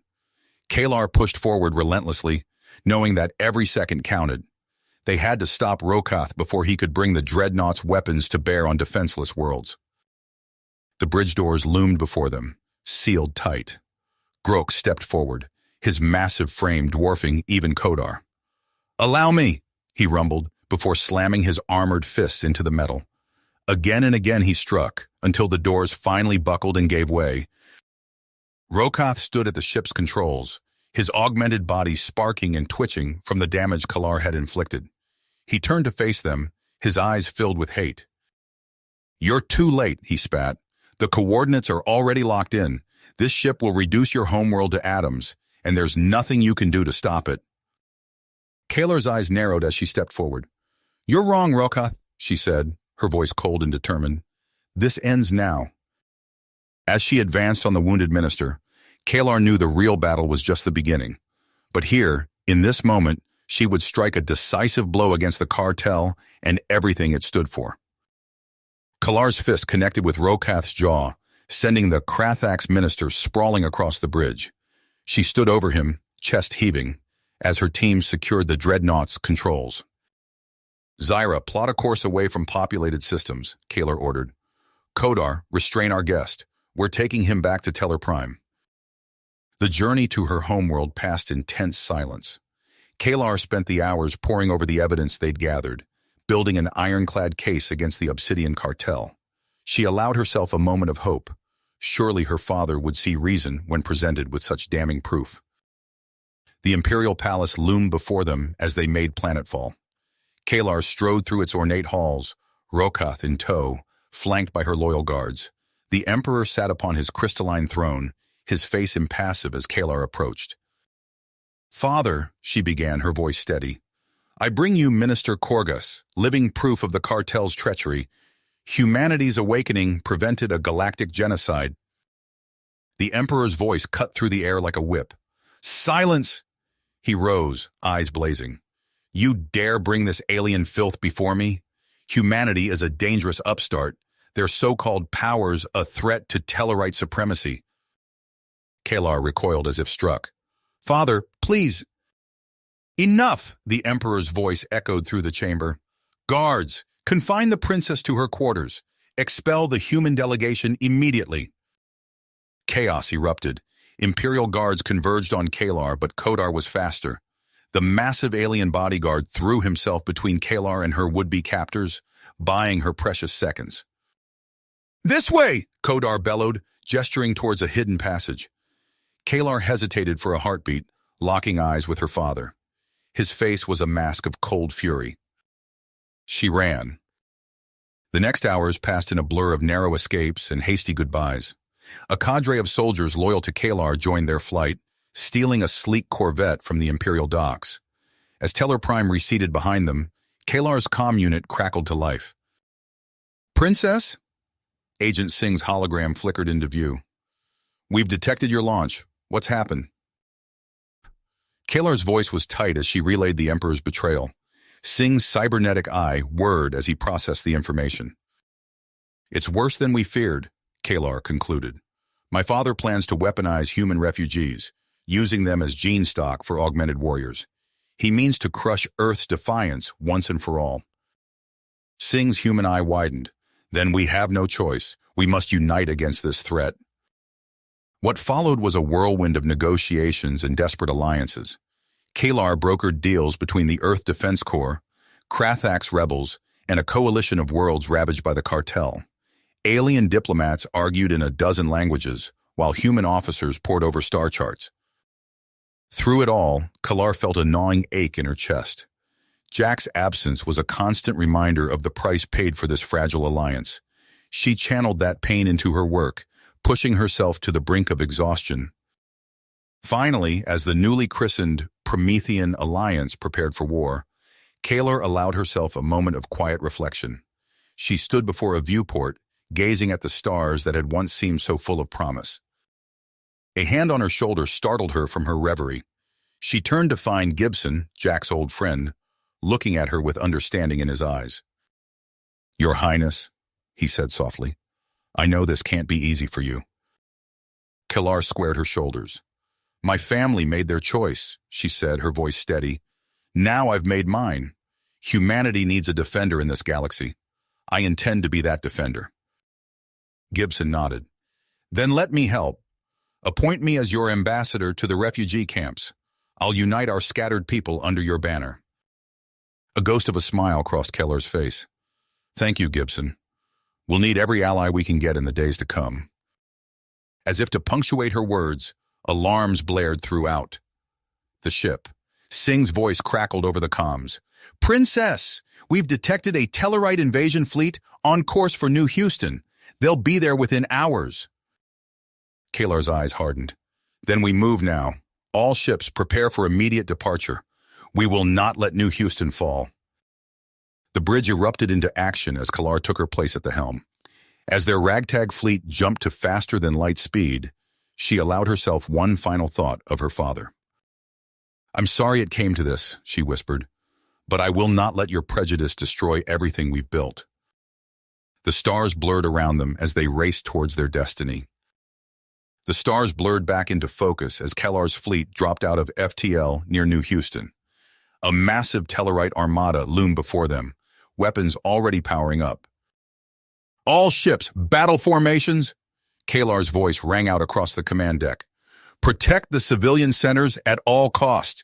Kalar pushed forward relentlessly, knowing that every second counted. They had to stop Rokoth before he could bring the dreadnought's weapons to bear on defenseless worlds. The bridge doors loomed before them, sealed tight. Grok stepped forward, his massive frame dwarfing even Kodar. "Allow me," he rumbled, before slamming his armored fists into the metal. Again and again he struck, until the doors finally buckled and gave way. Rokoth stood at the ship's controls, his augmented body sparking and twitching from the damage Kalar had inflicted. He turned to face them, his eyes filled with hate. "You're too late," he spat. "The coordinates are already locked in. This ship will reduce your homeworld to atoms, and there's nothing you can do to stop it." Kalar's eyes narrowed as she stepped forward. "You're wrong, Rokoth," she said, her voice cold and determined. "This ends now." As she advanced on the wounded minister, Kalar knew the real battle was just the beginning. But here, in this moment, she would strike a decisive blow against the cartel and everything it stood for. Kalar's fist connected with Rokoth's jaw, sending the Krathax minister sprawling across the bridge. She stood over him, chest heaving, as her team secured the dreadnought's controls. "Zyra, plot a course away from populated systems," Kalar ordered. "Kodar, restrain our guest. We're taking him back to Teller Prime." The journey to her homeworld passed in tense silence. Kalar spent the hours poring over the evidence they'd gathered, building an ironclad case against the Obsidian cartel. She allowed herself a moment of hope. Surely her father would see reason when presented with such damning proof. The Imperial Palace loomed before them as they made planetfall. Kalar strode through its ornate halls, Rokoth in tow, flanked by her loyal guards. The Emperor sat upon his crystalline throne, his face impassive as Kalar approached. "Father," she began, her voice steady, "I bring you Minister Korgus, living proof of the cartel's treachery. Humanity's awakening prevented a galactic genocide." The Emperor's voice cut through the air like a whip. "Silence!" He rose, eyes blazing. "You dare bring this alien filth before me? Humanity is a dangerous upstart, their so-called powers a threat to Tellarite supremacy." Kalar recoiled as if struck. "Father, please." "Enough!" the Emperor's voice echoed through the chamber. "Guards, confine the princess to her quarters. Expel the human delegation immediately." Chaos erupted. Imperial guards converged on Kalar, but Kodar was faster. The massive alien bodyguard threw himself between Kalar and her would-be captors, buying her precious seconds. "This way!" Kodar bellowed, gesturing towards a hidden passage. Kalar hesitated for a heartbeat, locking eyes with her father. His face was a mask of cold fury. She ran. The next hours passed in a blur of narrow escapes and hasty goodbyes. A cadre of soldiers loyal to Kalar joined their flight, stealing a sleek Corvette from the Imperial docks. As Teller Prime receded behind them, Kalar's comm unit crackled to life. "Princess?" Agent Singh's hologram flickered into view. "We've detected your launch. What's happened?" Kalar's voice was tight as she relayed the Emperor's betrayal. Singh's cybernetic eye whirred as he processed the information. "It's worse than we feared," Kalar concluded. "My father plans to weaponize human refugees, using them as gene stock for augmented warriors. He means to crush Earth's defiance once and for all." Singh's human eye widened. "Then we have no choice. We must unite against this threat." What followed was a whirlwind of negotiations and desperate alliances. Kalar brokered deals between the Earth Defense Corps, Krathax rebels, and a coalition of worlds ravaged by the cartel. Alien diplomats argued in a dozen languages, while human officers pored over star charts. Through it all, Kalar felt a gnawing ache in her chest. Jack's absence was a constant reminder of the price paid for this fragile alliance. She channeled that pain into her work, pushing herself to the brink of exhaustion. Finally, as the newly christened Promethean Alliance prepared for war, Kalar allowed herself a moment of quiet reflection. She stood before a viewport, gazing at the stars that had once seemed so full of promise. A hand on her shoulder startled her from her reverie. She turned to find Gibson, Jack's old friend, looking at her with understanding in his eyes. "Your Highness," he said softly, "I know this can't be easy for you." Kalar squared her shoulders. "My family made their choice," she said, her voice steady. "Now I've made mine. Humanity needs a defender in this galaxy. I intend to be that defender." Gibson nodded. "Then let me help. Appoint me as your ambassador to the refugee camps. I'll unite our scattered people under your banner." A ghost of a smile crossed Kellar's face. "Thank you, Gibson. We'll need every ally we can get in the days to come." As if to punctuate her words, alarms blared throughout the ship. Singh's voice crackled over the comms. "Princess, we've detected a Tellarite invasion fleet on course for New Houston. They'll be there within hours." Kalar's eyes hardened. "Then we move now. All ships prepare for immediate departure. We will not let New Houston fall." The bridge erupted into action as Kalar took her place at the helm. As their ragtag fleet jumped to faster-than-light speed, she allowed herself one final thought of her father. "I'm sorry it came to this," she whispered, "but I will not let your prejudice destroy everything we've built." The stars blurred around them as they raced towards their destiny. The stars blurred back into focus as Kellar's fleet dropped out of FTL near New Houston. A massive Tellarite armada loomed before them, weapons already powering up. "All ships, battle formations!" Kalar's voice rang out across the command deck. "Protect the civilian centers at all cost."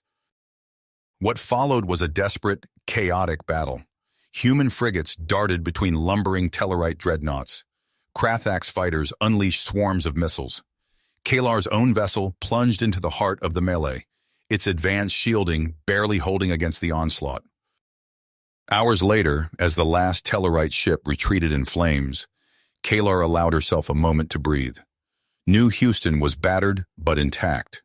What followed was a desperate, chaotic battle. Human frigates darted between lumbering Tellarite dreadnoughts. Krathax fighters unleashed swarms of missiles. Kalar's own vessel plunged into the heart of the melee, its advanced shielding barely holding against the onslaught. Hours later, as the last Tellarite ship retreated in flames, Kalar allowed herself a moment to breathe. New Houston was battered but intact.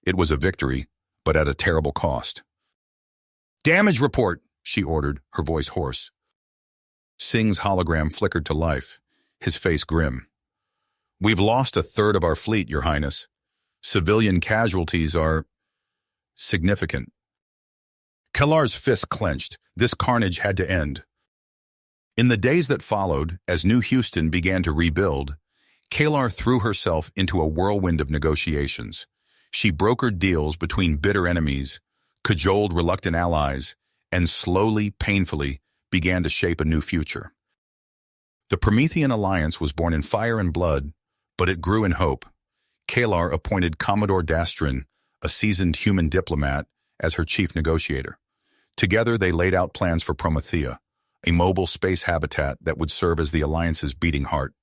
It was a victory, but at a terrible cost. "Damage report," she ordered, her voice hoarse. Singh's hologram flickered to life, his face grim. "We've lost a third of our fleet, Your Highness. Civilian casualties are significant." Kalar's fist clenched. This carnage had to end. In the days that followed, as New Houston began to rebuild, Kalar threw herself into a whirlwind of negotiations. She brokered deals between bitter enemies, cajoled reluctant allies, and slowly, painfully, began to shape a new future. The Promethean Alliance was born in fire and blood, but it grew in hope. Kalar appointed Commodore Dastrin, a seasoned human diplomat, as her chief negotiator. Together they laid out plans for Promethea, a mobile space habitat that would serve as the Alliance's beating heart.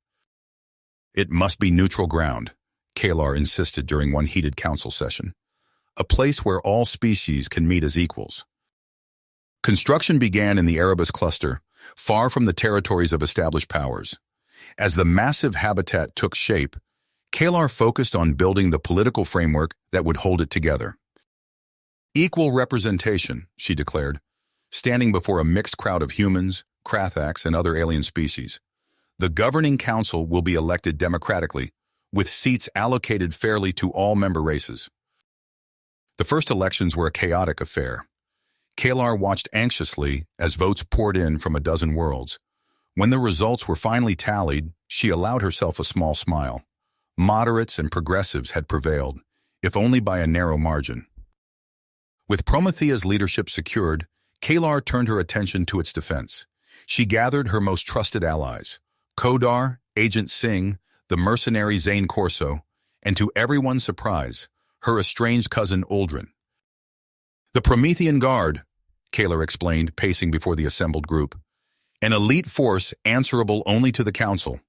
"It must be neutral ground," Kalar insisted during one heated council session. "A place where all species can meet as equals." Construction began in the Erebus cluster, far from the territories of established powers. As the massive habitat took shape, Kalar focused on building the political framework that would hold it together. "Equal representation," she declared, standing before a mixed crowd of humans, Krathax, and other alien species. "The governing council will be elected democratically, with seats allocated fairly to all member races." The first elections were a chaotic affair. Kalar watched anxiously as votes poured in from a dozen worlds. When the results were finally tallied, she allowed herself a small smile. Moderates and progressives had prevailed, if only by a narrow margin. With Promethea's leadership secured, Kalar turned her attention to its defense. She gathered her most trusted allies, Kodar, Agent Singh, the mercenary Zane Corso, and to everyone's surprise, her estranged cousin Uldren. "The Promethean Guard," Kalar explained, pacing before the assembled group. "An elite force answerable only to the Council.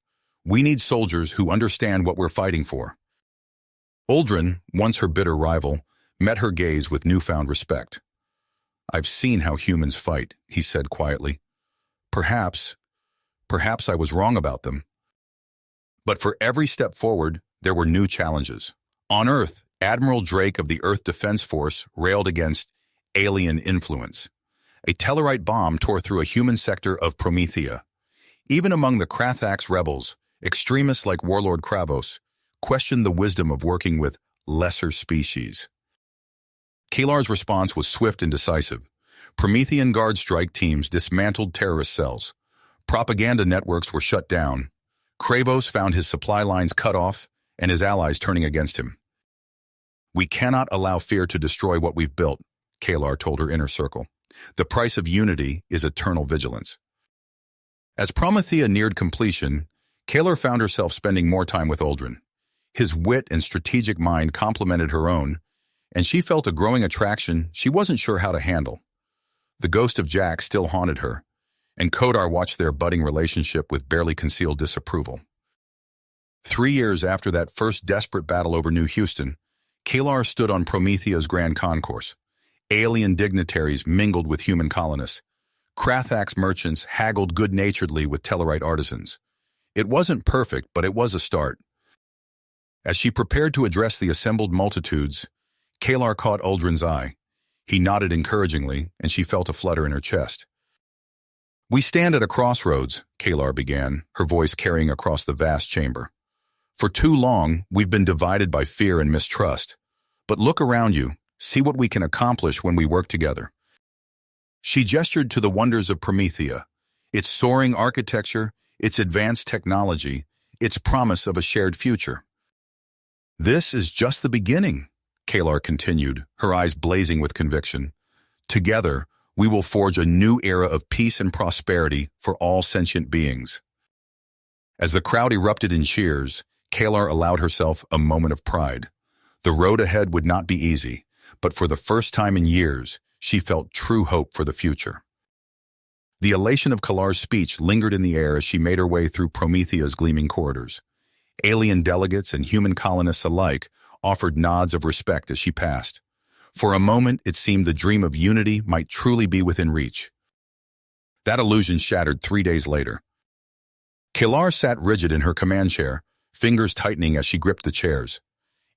We need soldiers who understand what we're fighting for." Uldren, once her bitter rival, met her gaze with newfound respect. "I've seen how humans fight," he said quietly. Perhaps I was wrong about them. But for every step forward, there were new challenges. On Earth, Admiral Drake of the Earth Defense Force railed against alien influence. A Tellarite bomb tore through a human sector of Promethea. Even among the Krathax rebels, extremists like Warlord Kravos questioned the wisdom of working with lesser species. Kalar's response was swift and decisive. Promethean Guard strike teams dismantled terrorist cells. Propaganda networks were shut down. Kravos found his supply lines cut off and his allies turning against him. "We cannot allow fear to destroy what we've built," Kalar told her inner circle. "The price of unity is eternal vigilance." As Promethea neared completion, Kalar found herself spending more time with Uldren. His wit and strategic mind complemented her own, and she felt a growing attraction she wasn't sure how to handle. The ghost of Jack still haunted her, and Kodar watched their budding relationship with barely concealed disapproval. 3 years after that first desperate battle over New Houston, Kalar stood on Promethea's grand concourse. Alien dignitaries mingled with human colonists. Krathax merchants haggled good-naturedly with Tellarite artisans. It wasn't perfect, but it was a start. As she prepared to address the assembled multitudes, Kalar caught Uldren's eye. He nodded encouragingly, and she felt a flutter in her chest. "We stand at a crossroads," Kalar began, her voice carrying across the vast chamber. "For too long, we've been divided by fear and mistrust. But look around you, see what we can accomplish when we work together." She gestured to the wonders of Promethea, its soaring architecture, its advanced technology, its promise of a shared future. "This is just the beginning," Kalar continued, her eyes blazing with conviction. "Together, we will forge a new era of peace and prosperity for all sentient beings." As the crowd erupted in cheers, Kalar allowed herself a moment of pride. The road ahead would not be easy, but for the first time in years, she felt true hope for the future. The elation of Kalar's speech lingered in the air as she made her way through Promethea's gleaming corridors. Alien delegates and human colonists alike offered nods of respect as she passed. For a moment, it seemed the dream of unity might truly be within reach. That illusion shattered 3 days later. Kalar sat rigid in her command chair, fingers tightening as she gripped the chairs.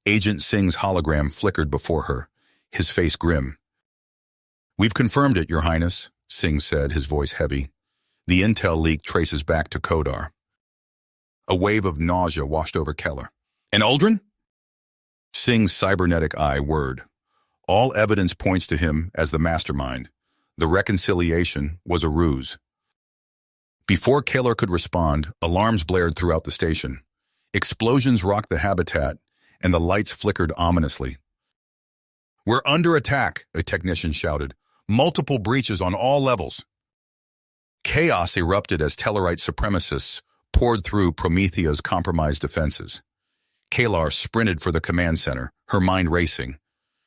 Agent Singh's hologram flickered before her, his face grim. "We've confirmed it, Your Highness," Singh said, his voice heavy. "The intel leak traces back to Kodar." A wave of nausea washed over Keller. "And Uldren?" Singh's cybernetic eye whirred. "All evidence points to him as the mastermind. The reconciliation was a ruse." Before Keller could respond, alarms blared throughout the station. Explosions rocked the habitat, and the lights flickered ominously. "We're under attack," a technician shouted. "Multiple breaches on all levels." Chaos erupted as Tellarite supremacists poured through Promethea's compromised defenses. Kalar sprinted for the command center, her mind racing.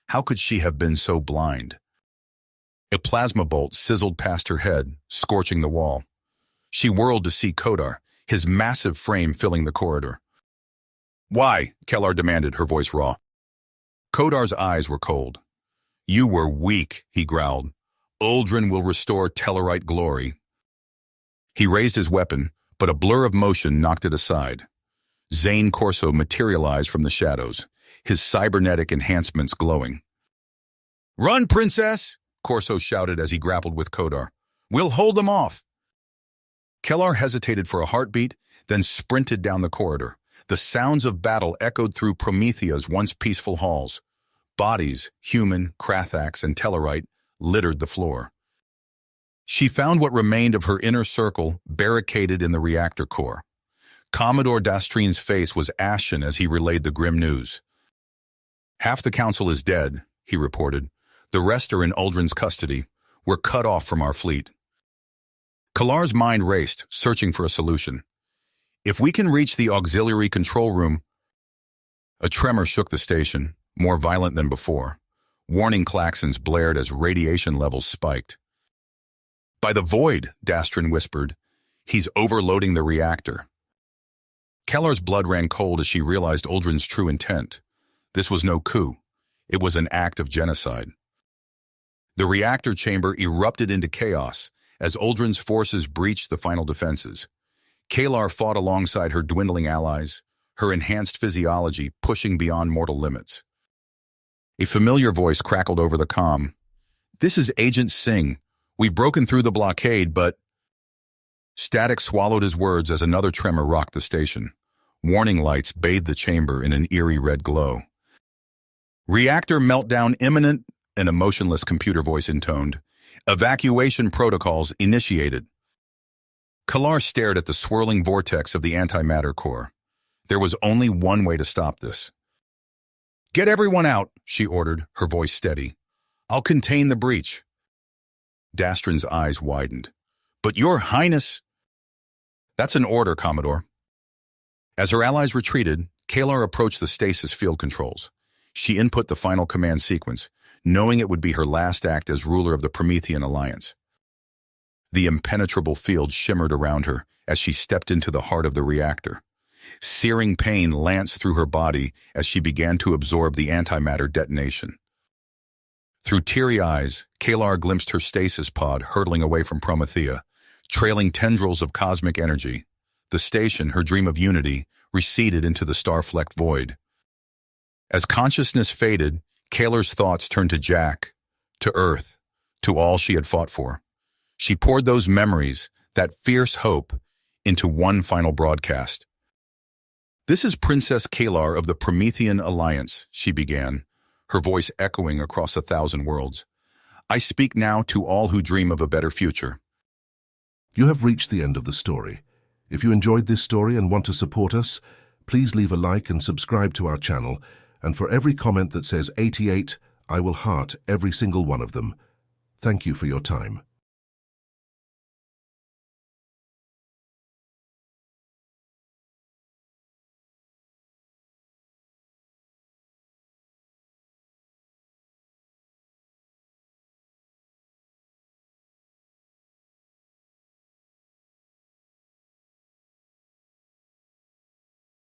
How could she have been so blind? A plasma bolt sizzled past her head, scorching the wall. She whirled to see Kodar, his massive frame filling the corridor. "Why?" Kalar demanded, her voice raw. Kodar's eyes were cold. "You were weak," he growled. "Uldren will restore Tellarite glory." He raised his weapon, but a blur of motion knocked it aside. Zane Corso materialized from the shadows, his cybernetic enhancements glowing. "Run, princess!" Corso shouted as he grappled with Kodar. "We'll hold them off." Kellar hesitated for a heartbeat, then sprinted down the corridor. The sounds of battle echoed through Promethea's once peaceful halls. Bodies, human, Krathax, and Tellarite, littered the floor. She found what remained of her inner circle barricaded in the reactor core. Commodore Dastrine's face was ashen as he relayed the grim news. "Half the council is dead," he reported. "The rest are in Uldren's custody. We're cut off from our fleet." Kalar's mind raced, searching for a solution. "If we can reach the auxiliary control room..." A tremor shook the station, more violent than before. Warning klaxons blared as radiation levels spiked. "By the void," Dastrine whispered. "He's overloading the reactor." Kellar's blood ran cold as she realized Uldren's true intent. This was no coup. It was an act of genocide. The reactor chamber erupted into chaos as Uldren's forces breached the final defenses. Kalar fought alongside her dwindling allies, her enhanced physiology pushing beyond mortal limits. A familiar voice crackled over the comm. "This is Agent Singh. We've broken through the blockade, but—" Static swallowed his words as another tremor rocked the station. Warning lights bathed the chamber in an eerie red glow. "Reactor meltdown imminent," an emotionless computer voice intoned. "Evacuation protocols initiated." Kalar stared at the swirling vortex of the antimatter core. There was only one way to stop this. "Get everyone out," she ordered, her voice steady. "I'll contain the breach." Dastrin's eyes widened. "But Your Highness—" "That's an order, Commodore." As her allies retreated, Kalar approached the stasis field controls. She input the final command sequence, knowing it would be her last act as ruler of the Promethean Alliance. The impenetrable field shimmered around her as she stepped into the heart of the reactor. Searing pain lanced through her body as she began to absorb the antimatter detonation. Through teary eyes, Kalar glimpsed her stasis pod hurtling away from Promethea, trailing tendrils of cosmic energy. The station, her dream of unity, receded into the star-flecked void. As consciousness faded, Kalar's thoughts turned to Jack, to Earth, to all she had fought for. She poured those memories, that fierce hope, into one final broadcast. "This is Princess Kalar of the Promethean Alliance," she began, her voice echoing across 1,000 worlds. "I speak now to all who dream of a better future." You have reached the end of the story. If you enjoyed this story and want to support us, please leave a like and subscribe to our channel, and for every comment that says 88, I will heart every single one of them. Thank you for your time.